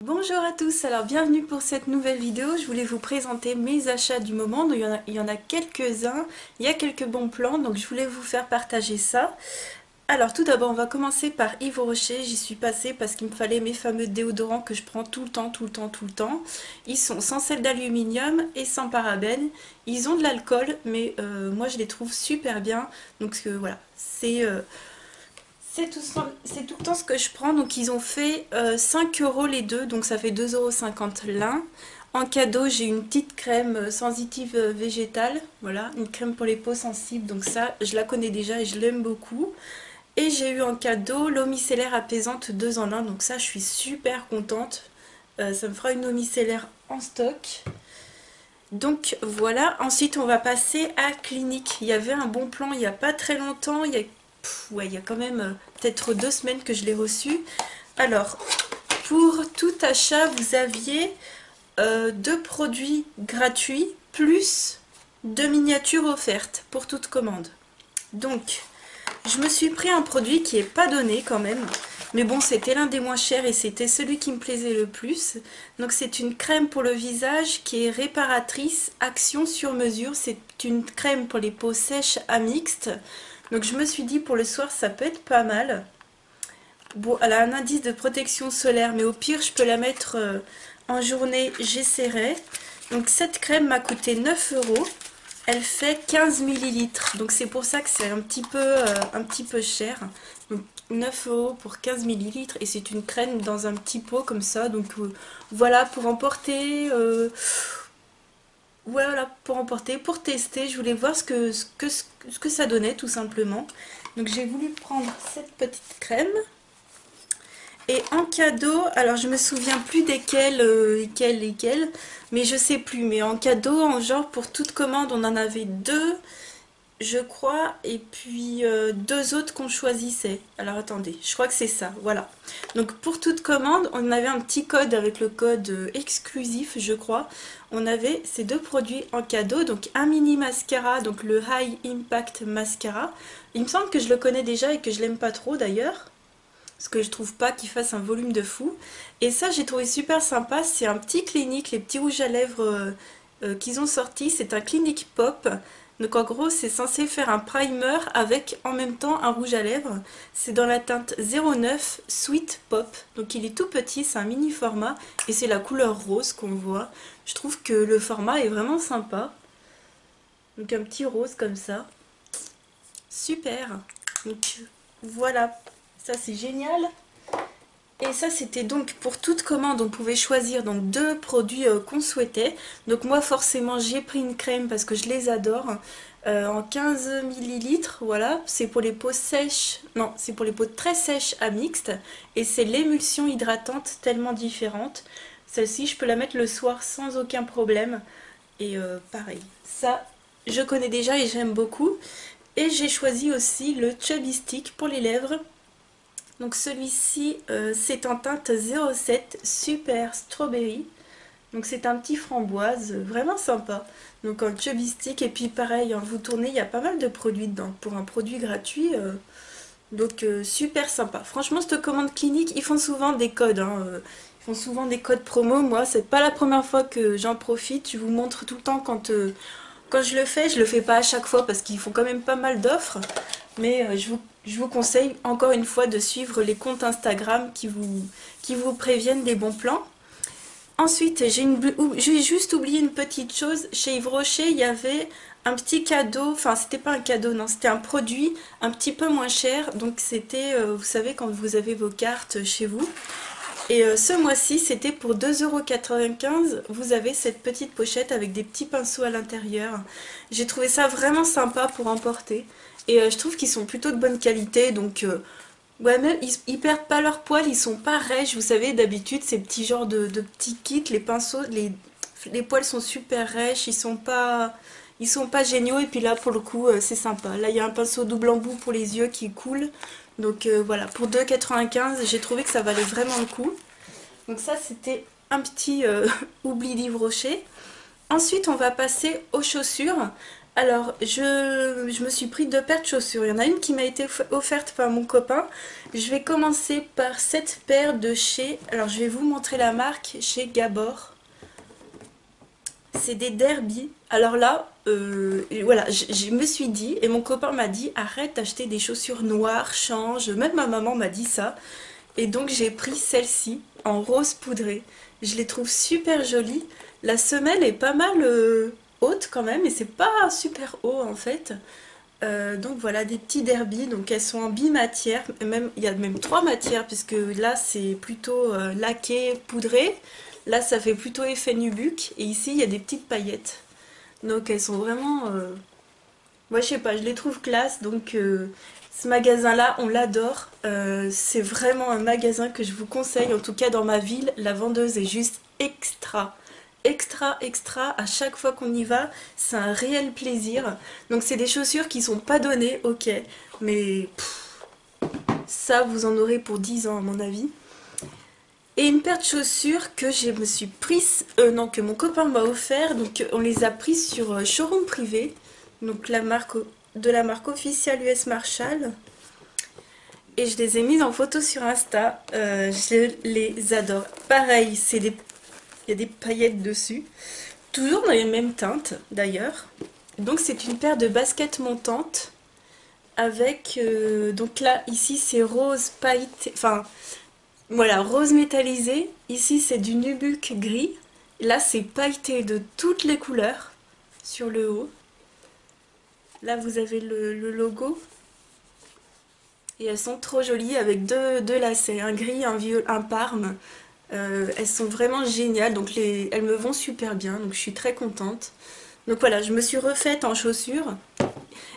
Bonjour à tous, alors bienvenue pour cette nouvelle vidéo. Je voulais vous présenter mes achats du moment. Donc, il y en a quelques-uns, il y a quelques bons plans, donc je voulais vous faire partager ça. Alors tout d'abord on va commencer par Yves Rocher. J'y suis passée parce qu'il me fallait mes fameux déodorants que je prends tout le temps, tout le temps, tout le temps. Ils sont sans sel d'aluminium et sans parabènes. Ils ont de l'alcool mais moi je les trouve super bien. Donc voilà, c'est tout le temps ce que je prends. Donc ils ont fait 5 € les deux, donc ça fait 2,50 € l'un. En cadeau, j'ai une petite crème sensitive végétale, voilà, une crème pour les peaux sensibles, donc ça, je la connais déjà et je l'aime beaucoup. Et j'ai eu en cadeau l'eau micellaire apaisante 2 en 1, donc ça, je suis super contente. Ça me fera une eau micellaire en stock. Donc voilà, ensuite on va passer à Clinique. Il y avait un bon plan il n'y a pas très longtemps, il y a quand même peut-être 2 semaines que je l'ai reçu. Alors, pour tout achat, vous aviez 2 produits gratuits plus 2 miniatures offertes pour toute commande. Donc, je me suis pris un produit qui n'est pas donné quand même. Mais bon, c'était l'un des moins chers et c'était celui qui me plaisait le plus. Donc c'est une crème pour le visage qui est réparatrice, action sur mesure. C'est une crème pour les peaux sèches à mixte. Donc je me suis dit pour le soir ça peut être pas mal. Bon, elle a un indice de protection solaire, mais au pire je peux la mettre en journée, j'essaierai. Donc cette crème m'a coûté 9 €. Elle fait 15 millilitres, donc c'est pour ça que c'est un petit peu cher. Donc 9 € pour 15 millilitres et c'est une crème dans un petit pot comme ça. Donc voilà, pour emporter, voilà, pour emporter, pour tester. Je voulais voir ce que ça donnait tout simplement. Donc j'ai voulu prendre cette petite crème. Et en cadeau, alors je me souviens plus lesquels, mais je sais plus. Mais en cadeau, en genre pour toute commande, on en avait 2, je crois, et puis 2 autres qu'on choisissait. Alors attendez, je crois que c'est ça, voilà. Donc pour toute commande, on avait un petit code avec le code exclusif, je crois. On avait ces 2 produits en cadeau, donc un mini mascara, donc le High Impact Mascara. Il me semble que je le connais déjà et que je l'aime pas trop d'ailleurs. Parce que je trouve pas qu'il fasse un volume de fou. Et ça j'ai trouvé super sympa, c'est un petit Clinique, les petits rouges à lèvres qu'ils ont sortis, c'est un Clinique Pop. Donc en gros c'est censé faire un primer avec en même temps un rouge à lèvres. C'est dans la teinte 09 Sweet Pop. Donc il est tout petit, c'est un mini format et c'est la couleur rose qu'on voit. Je trouve que le format est vraiment sympa. Donc un petit rose comme ça. Super. Donc voilà. Ça c'est génial. Et ça c'était donc pour toute commande, on pouvait choisir donc 2 produits qu'on souhaitait. Donc moi forcément j'ai pris une crème parce que je les adore. En 15 millilitres, voilà, c'est pour les peaux sèches, non, c'est pour les peaux très sèches à mixte. Et c'est l'émulsion hydratante tellement différente. Celle-ci je peux la mettre le soir sans aucun problème. Et pareil, ça je connais déjà et j'aime beaucoup. Et j'ai choisi aussi le Chubby Stick pour les lèvres. Donc celui-ci, c'est en teinte 07 Super Strawberry. Donc c'est un petit framboise, vraiment sympa. Donc un chubby stick et puis pareil, hein, vous tournez, il y a pas mal de produits dedans. Pour un produit gratuit, donc super sympa. Franchement, cette commande Clinique, ils font souvent des codes. Hein, ils font souvent des codes promo. Moi, c'est pas la première fois que j'en profite. Je vous montre tout le temps quand je le fais pas à chaque fois parce qu'ils font quand même pas mal d'offres. Mais je vous conseille encore une fois de suivre les comptes Instagram qui vous préviennent des bons plans. Ensuite, j'ai juste oublié une petite chose. Chez Yves Rocher, il y avait un petit cadeau. Enfin, c'était pas un cadeau, non. C'était un produit un petit peu moins cher. Donc c'était, vous savez, quand vous avez vos cartes chez vous. Et ce mois-ci, c'était pour 2,95 €. Vous avez cette petite pochette avec des petits pinceaux à l'intérieur. J'ai trouvé ça vraiment sympa pour emporter. Et je trouve qu'ils sont plutôt de bonne qualité. Donc, ouais, même, ils perdent pas leur poil. Ils sont pas rêches. Vous savez, d'habitude, ces petits genres de petits kits, les pinceaux, les poils sont super rêches. Ils sont pas géniaux. Et puis là, pour le coup, c'est sympa. Là, il y a un pinceau double embout pour les yeux qui est cool. Donc voilà, pour 2,95 €, j'ai trouvé que ça valait vraiment le coup. Donc ça, c'était un petit oubli d'Yves Rocher. Ensuite, on va passer aux chaussures. Alors, je me suis pris deux paires de chaussures. Il y en a une qui m'a été offerte par mon copain. Je vais commencer par cette paire de chez... Alors, je vais vous montrer la marque, chez Gabor. C'est des Derby. Alors là, voilà, je me suis dit, et mon copain m'a dit, arrête d'acheter des chaussures noires, change. Même ma maman m'a dit ça. Et donc j'ai pris celle-ci, en rose poudré. Je les trouve super jolies. La semelle est pas mal haute quand même, et c'est pas super haut en fait. Donc voilà, des petits Derby, donc elles sont en bimatière, même, il y a même trois matières, puisque là c'est plutôt laqué, poudré. Là, ça fait plutôt effet nubuck. Et ici, il y a des petites paillettes. Donc, elles sont vraiment... Moi, je sais pas, je les trouve classe. Donc, ce magasin-là, on l'adore. C'est vraiment un magasin que je vous conseille. En tout cas, dans ma ville, la vendeuse est juste extra. Extra, extra. À chaque fois qu'on y va, c'est un réel plaisir. Donc, c'est des chaussures qui sont pas données, ok. Mais ça, vous en aurez pour 10 ans, à mon avis. Et une paire de chaussures que je me suis prise, non, que mon copain m'a offert. Donc on les a prises sur Showroom Privé, donc de la marque officielle US Marshall. Et je les ai mises en photo sur Insta. Je les adore. Pareil, il y a des paillettes dessus. Toujours dans les mêmes teintes d'ailleurs. Donc c'est une paire de baskets montantes. Avec, donc là, ici c'est rose pailleté, enfin... Voilà, rose métallisé. Ici, c'est du nubuck gris. Là, c'est pailleté de toutes les couleurs sur le haut. Là, vous avez le logo. Et elles sont trop jolies avec deux lacets, un gris, un parme. Elles sont vraiment géniales, donc elles me vont super bien, donc je suis très contente. Donc voilà, je me suis refaite en chaussures.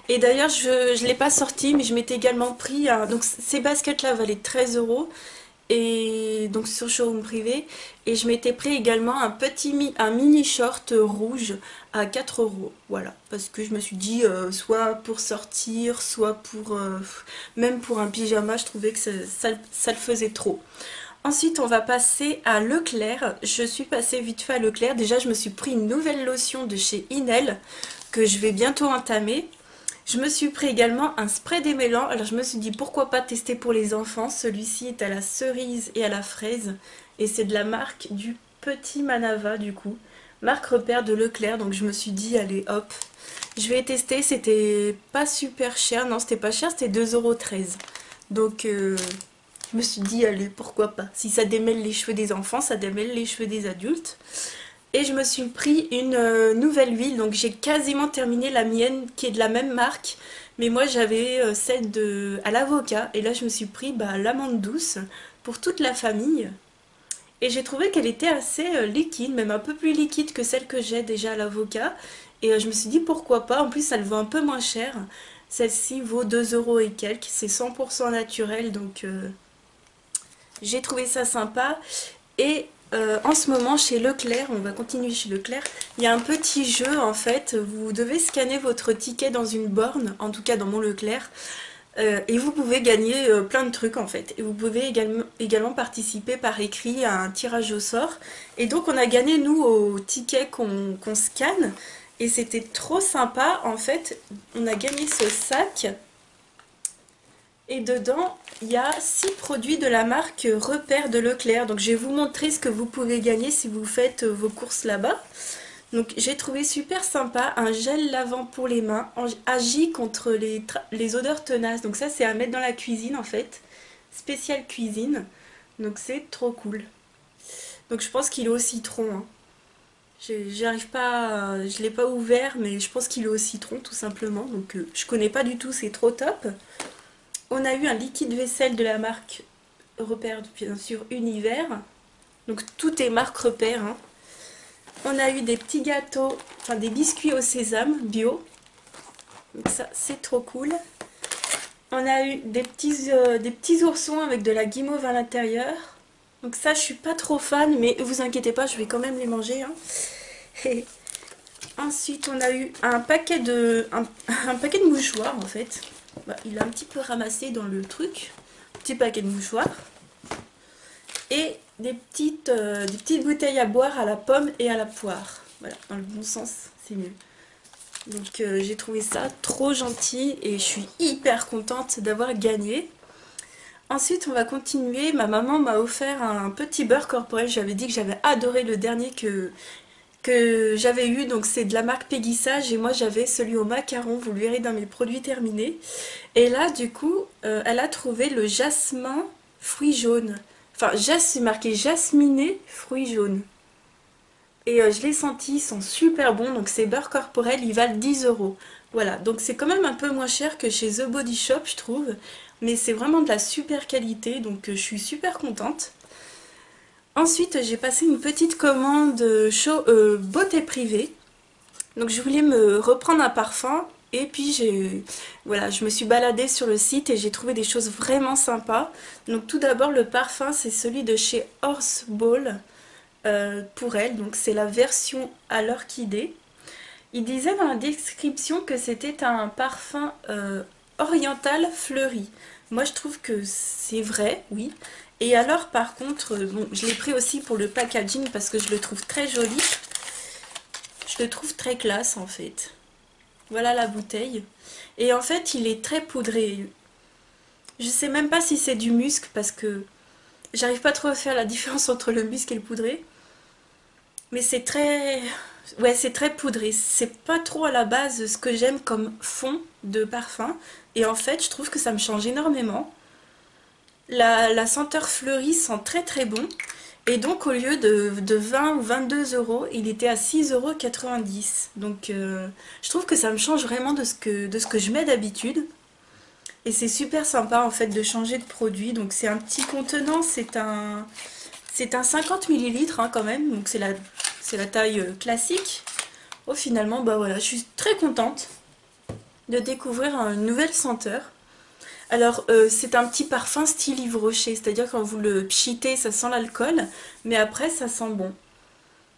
Et d'ailleurs, je ne l'ai pas sorti, mais je m'étais également pris... donc ces baskets-là valaient 13 euros. Et donc sur Showroom Privé, et je m'étais pris également un mini short rouge à 4 euros, voilà, parce que je me suis dit soit pour sortir, soit pour même pour un pyjama, je trouvais que ça le faisait trop. Ensuite on va passer à Leclerc. Je suis passée vite fait à Leclerc. Déjà je me suis pris une nouvelle lotion de chez Inel que je vais bientôt entamer. Je me suis pris également un spray démêlant. Alors je me suis dit pourquoi pas tester pour les enfants. Celui-ci est à la cerise et à la fraise. Et c'est de la marque du Petit Manava du coup. Marque repère de Leclerc. Donc je me suis dit allez hop. Je vais tester. C'était pas super cher. Non c'était pas cher. C'était 2,13 €. Donc je me suis dit allez pourquoi pas. Si ça démêle les cheveux des enfants, ça démêle les cheveux des adultes. Et je me suis pris une nouvelle huile, donc j'ai quasiment terminé la mienne qui est de la même marque. Mais moi j'avais celle à l'avocat et là je me suis pris l'amande douce pour toute la famille. Et j'ai trouvé qu'elle était assez liquide, même un peu plus liquide que celle que j'ai déjà à l'avocat. Et je me suis dit pourquoi pas, en plus elle vaut un peu moins cher. Celle-ci vaut 2 euros et quelques, c'est 100% naturel donc j'ai trouvé ça sympa. Et en ce moment chez Leclerc, on va continuer chez Leclerc, il y a un petit jeu en fait, vous devez scanner votre ticket dans une borne, en tout cas dans mon Leclerc, et vous pouvez gagner plein de trucs en fait. Et vous pouvez également participer par écrit à un tirage au sort. Et donc on a gagné nous au ticket qu'on scanne, et c'était trop sympa en fait, on a gagné ce sac. Et dedans, il y a 6 produits de la marque Repère de Leclerc. Donc je vais vous montrer ce que vous pouvez gagner si vous faites vos courses là-bas. Donc j'ai trouvé super sympa un gel lavant pour les mains, agit contre les odeurs tenaces. Donc ça c'est à mettre dans la cuisine en fait, spécial cuisine. Donc c'est trop cool. Donc je pense qu'il est au citron. Hein. J'arrive pas, je l'ai pas ouvert, mais je pense qu'il est au citron tout simplement. Donc je connais pas du tout, c'est trop top. On a eu un liquide vaisselle de la marque Repère, bien sûr, Univers. Donc tout est marque Repère. Hein. On a eu des petits gâteaux, enfin des biscuits au sésame bio. Donc ça, c'est trop cool. On a eu des petits oursons avec de la guimauve à l'intérieur. Donc ça, je suis pas trop fan, mais vous inquiétez pas, je vais quand même les manger. Hein. Et ensuite, on a eu un paquet de mouchoirs en fait. Il a un petit peu ramassé dans le truc. Petit paquet de mouchoirs. Et des petites bouteilles à boire à la pomme et à la poire. Voilà, dans le bon sens, c'est mieux. Donc j'ai trouvé ça trop gentil et je suis hyper contente d'avoir gagné. Ensuite on va continuer, ma maman m'a offert un petit beurre corporel, j'avais dit que j'avais adoré le dernier que j'avais eu, donc c'est de la marque Péguissage et moi j'avais celui au macaron, vous le verrez dans mes produits terminés. Et là du coup elle a trouvé le jasmin fruit jaune, enfin c'est marqué jasminé fruit jaune. Et je l'ai senti, ils sont super bons, donc ces beurres corporels ils valent 10 euros. Voilà, donc c'est quand même un peu moins cher que chez The Body Shop je trouve, mais c'est vraiment de la super qualité, donc je suis super contente. Ensuite, j'ai passé une petite commande beauté privée. Donc je voulais me reprendre un parfum et puis voilà, je me suis baladée sur le site et j'ai trouvé des choses vraiment sympas. Donc tout d'abord le parfum c'est celui de chez Horseball pour elle, donc c'est la version à l'orchidée. Il disait dans la description que c'était un parfum oriental fleuri. Moi je trouve que c'est vrai, oui. Et alors par contre, bon, je l'ai pris aussi pour le packaging parce que je le trouve très joli. Je le trouve très classe en fait. Voilà la bouteille. Et en fait il est très poudré. Je sais même pas si c'est du musc parce que j'arrive pas trop à faire la différence entre le musc et le poudré. Mais c'est très... Ouais, c'est très poudré. C'est pas trop à la base ce que j'aime comme fond de parfum. Et en fait, je trouve que ça me change énormément. La senteur fleurie sent très très bon. Et donc, au lieu de 20 ou 22 euros, il était à 6,90 €. Donc, je trouve que ça me change vraiment de ce que je mets d'habitude. Et c'est super sympa en fait de changer de produit. Donc, c'est un petit contenant, c'est un 50 millilitres quand même. Donc, c'est la taille classique. Oh, finalement, bah voilà, je suis très contente de découvrir une nouvelle senteur. Alors, c'est un petit parfum style Yves Rocher, c'est-à-dire quand vous le pchitez, ça sent l'alcool, mais après, ça sent bon.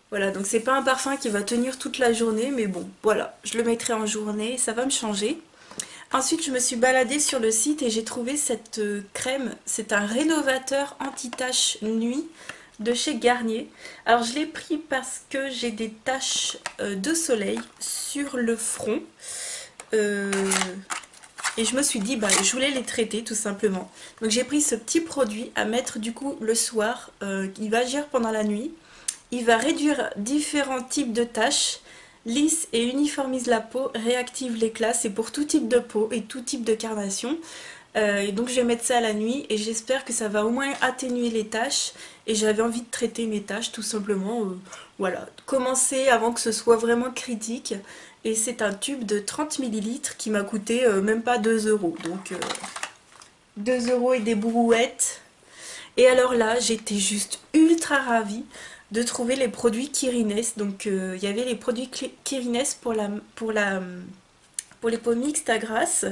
Voilà, donc c'est pas un parfum qui va tenir toute la journée, mais bon, voilà, je le mettrai en journée, ça va me changer. Ensuite, je me suis baladée sur le site et j'ai trouvé cette crème, c'est un rénovateur anti-tache nuit de chez Garnier. Alors je l'ai pris parce que j'ai des taches de soleil sur le front et je me suis dit bah je voulais les traiter tout simplement. Donc j'ai pris ce petit produit à mettre du coup le soir, il va agir pendant la nuit, il va réduire différents types de taches, lisse et uniformise la peau, réactive l'éclat, c'est pour tout type de peau et tout type de carnation. Et donc je vais mettre ça à la nuit et j'espère que ça va au moins atténuer les taches. Et j'avais envie de traiter mes taches tout simplement, voilà, commencer avant que ce soit vraiment critique. Et c'est un tube de 30 millilitres qui m'a coûté même pas 2 euros. Donc 2 euros et des brouettes. Et alors là, j'étais juste ultra ravie de trouver les produits Kirines. Donc il y avait les produits Kirines pour les peaux mixtes à grasse.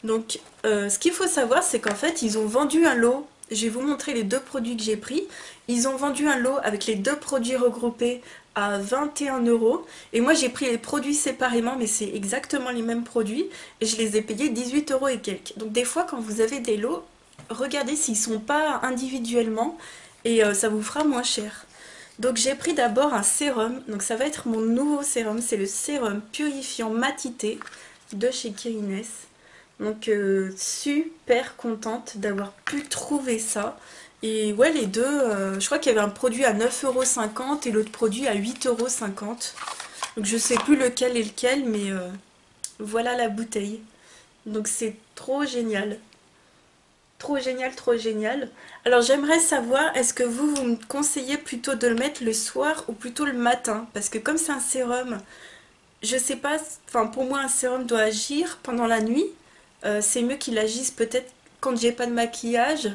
Donc ce qu'il faut savoir, c'est qu'en fait ils ont vendu un lot. Je vais vous montrer les deux produits que j'ai pris. Ils ont vendu un lot avec les deux produits regroupés à 21 euros. Et moi j'ai pris les produits séparément, mais c'est exactement les mêmes produits. Et je les ai payés 18 euros et quelques. Donc des fois quand vous avez des lots, regardez s'ils ne sont pas individuellement. Et ça vous fera moins cher. Donc j'ai pris d'abord un sérum. Donc ça va être mon nouveau sérum. C'est le sérum purifiant matité de chez Kirines. Donc super contente d'avoir pu trouver ça. Et ouais, les deux, je crois qu'il y avait un produit à 9,50 € et l'autre produit à 8,50 €. Donc je sais plus lequel est lequel, mais voilà la bouteille. Donc c'est trop génial. Trop génial, trop génial. Alors j'aimerais savoir, est-ce que vous me conseillez plutôt de le mettre le soir ou plutôt le matin? Parce que comme c'est un sérum, je sais pas, enfin pour moi un sérum doit agir pendant la nuit. C'est mieux qu'il agisse peut-être quand j'ai pas de maquillage.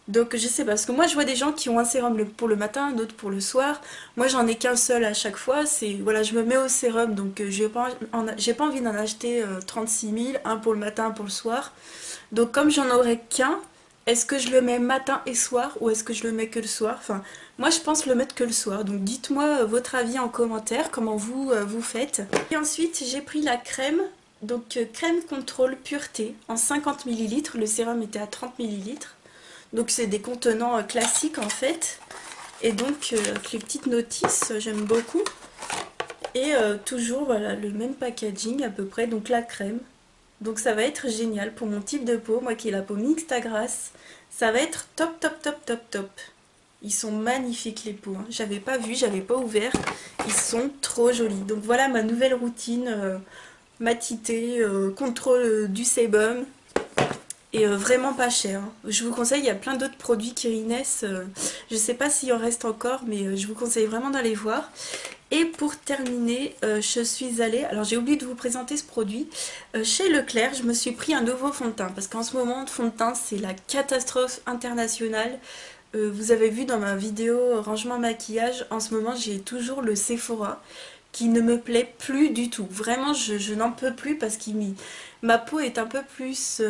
Donc je sais pas, parce que moi je vois des gens qui ont un sérum pour le matin, d'autres pour le soir. Moi j'en ai qu'un seul à chaque fois. C'est voilà, je me mets au sérum, donc j'ai pas envie d'en acheter 36 000, un pour le matin, un pour le soir. Donc comme j'en aurai qu'un, est-ce que je le mets matin et soir ou est-ce que je le mets que le soir? Enfin, moi je pense le mettre que le soir. Donc dites-moi votre avis en commentaire, comment vous faites. Et ensuite j'ai pris la crème. Donc crème contrôle pureté en 50 millilitres, le sérum était à 30 millilitres. Donc c'est des contenants classiques en fait. Et donc avec les petites notices, j'aime beaucoup. Et toujours voilà le même packaging à peu près, donc la crème. Donc ça va être génial pour mon type de peau, moi qui ai la peau mixte à grasse. Ça va être top top top top top. Ils sont magnifiques les peaux, hein. J'avais pas vu, j'avais pas ouvert. Ils sont trop jolis. Donc voilà ma nouvelle routine matité, contrôle du sébum. Et vraiment pas cher, hein. Je vous conseille, il y a plein d'autres produits Kirines. Je sais pas s'il en reste encore, mais je vous conseille vraiment d'aller voir. Et pour terminer, je suis allée, alors j'ai oublié de vous présenter ce produit, chez Leclerc, je me suis pris un nouveau fond de teint, parce qu'en ce moment, le fond de teint, c'est la catastrophe internationale. Vous avez vu dans ma vidéo rangement maquillage, en ce moment, j'ai toujours le Sephora, qui ne me plaît plus du tout. Vraiment, je n'en peux plus parce que ma peau est un peu plus,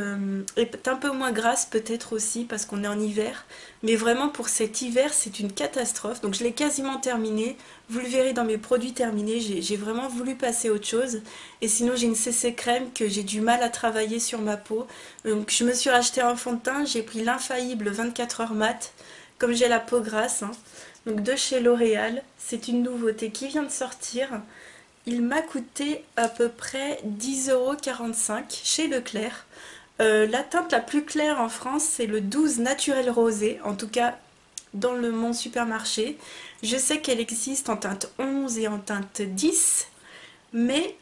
est un peu moins grasse peut-être aussi parce qu'on est en hiver. Mais vraiment pour cet hiver, c'est une catastrophe. Donc je l'ai quasiment terminé. Vous le verrez dans mes produits terminés, j'ai vraiment voulu passer à autre chose. Et sinon j'ai une CC crème que j'ai du mal à travailler sur ma peau. Donc je me suis racheté un fond de teint, j'ai pris l'infaillible 24 heures mat, comme j'ai la peau grasse, hein. Donc de chez L'Oréal, c'est une nouveauté qui vient de sortir. Il m'a coûté à peu près 10,45 € chez Leclerc. La teinte la plus claire en France, c'est le 12 naturel rosé, en tout cas dans mon supermarché. Je sais qu'elle existe en teinte 11 et en teinte 10, mais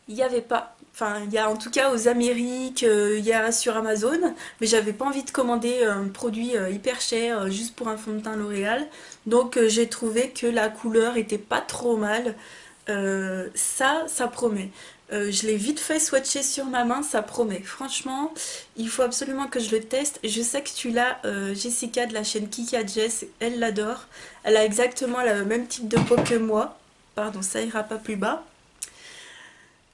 il n'y avait pas. Enfin, il y a en tout cas aux Amériques, il y a sur Amazon, mais j'avais pas envie de commander un produit hyper cher juste pour un fond de teint L'Oréal. Donc j'ai trouvé que la couleur était pas trop mal. Ça promet. Je l'ai vite fait swatcher sur ma main, ça promet. Franchement, il faut absolument que je le teste. Je sais que celui-là, Jessica de la chaîne Kika Jess, elle l'adore. Elle a exactement le même type de peau que moi. Pardon, ça ira pas plus bas.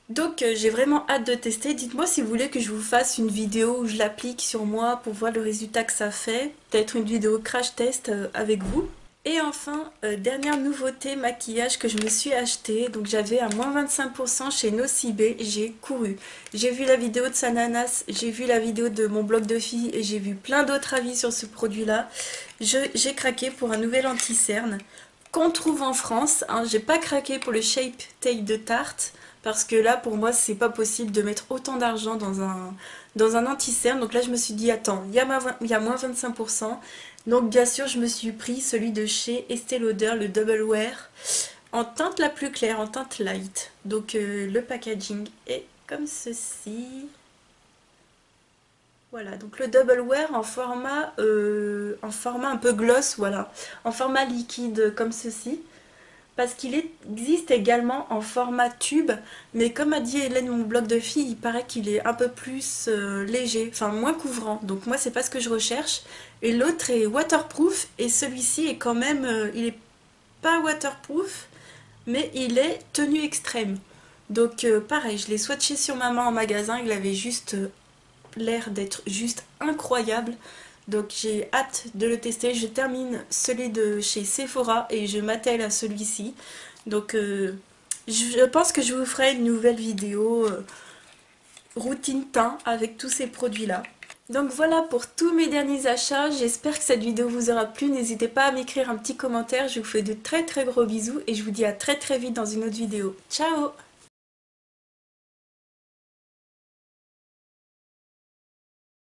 Donc j'ai vraiment hâte de tester. Dites-moi si vous voulez que je vous fasse une vidéo où je l'applique sur moi pour voir le résultat que ça fait. Peut-être une vidéo crash test avec vous. Et enfin, dernière nouveauté maquillage que je me suis acheté. Donc j'avais un moins 25% chez Nocibé. J'ai couru. J'ai vu la vidéo de Sananas, j'ai vu la vidéo de mon blog de filles et j'ai vu plein d'autres avis sur ce produit-là. J'ai craqué pour un nouvel anti-cerne qu'on trouve en France, hein. J'ai pas craqué pour le Shape Tape de Tarte parce que là pour moi c'est pas possible de mettre autant d'argent dans un anti-cerne. Donc là je me suis dit attends, il y a moins 25%. Donc bien sûr je me suis pris celui de chez Estée Lauder, le Double Wear, en teinte la plus claire, en teinte light. Donc le packaging est comme ceci. Voilà, donc le Double Wear en format un peu gloss, voilà, en format liquide comme ceci. Parce qu'il existe également en format tube, mais comme a dit Hélène, mon blog de filles, il paraît qu'il est un peu plus léger, enfin moins couvrant. Donc moi c'est pas ce que je recherche. Et l'autre est waterproof, et celui-ci est quand même, il est pas waterproof, mais il est tenue extrême. Donc pareil, je l'ai swatché sur ma main en magasin, il avait juste l'air d'être juste incroyable. Donc j'ai hâte de le tester. Je termine celui de chez Sephora et je m'attelle à celui-ci. Donc je pense que je vous ferai une nouvelle vidéo routine teint avec tous ces produits-là. Donc voilà pour tous mes derniers achats. J'espère que cette vidéo vous aura plu. N'hésitez pas à m'écrire un petit commentaire. Je vous fais de très très gros bisous et je vous dis à très très vite dans une autre vidéo. Ciao!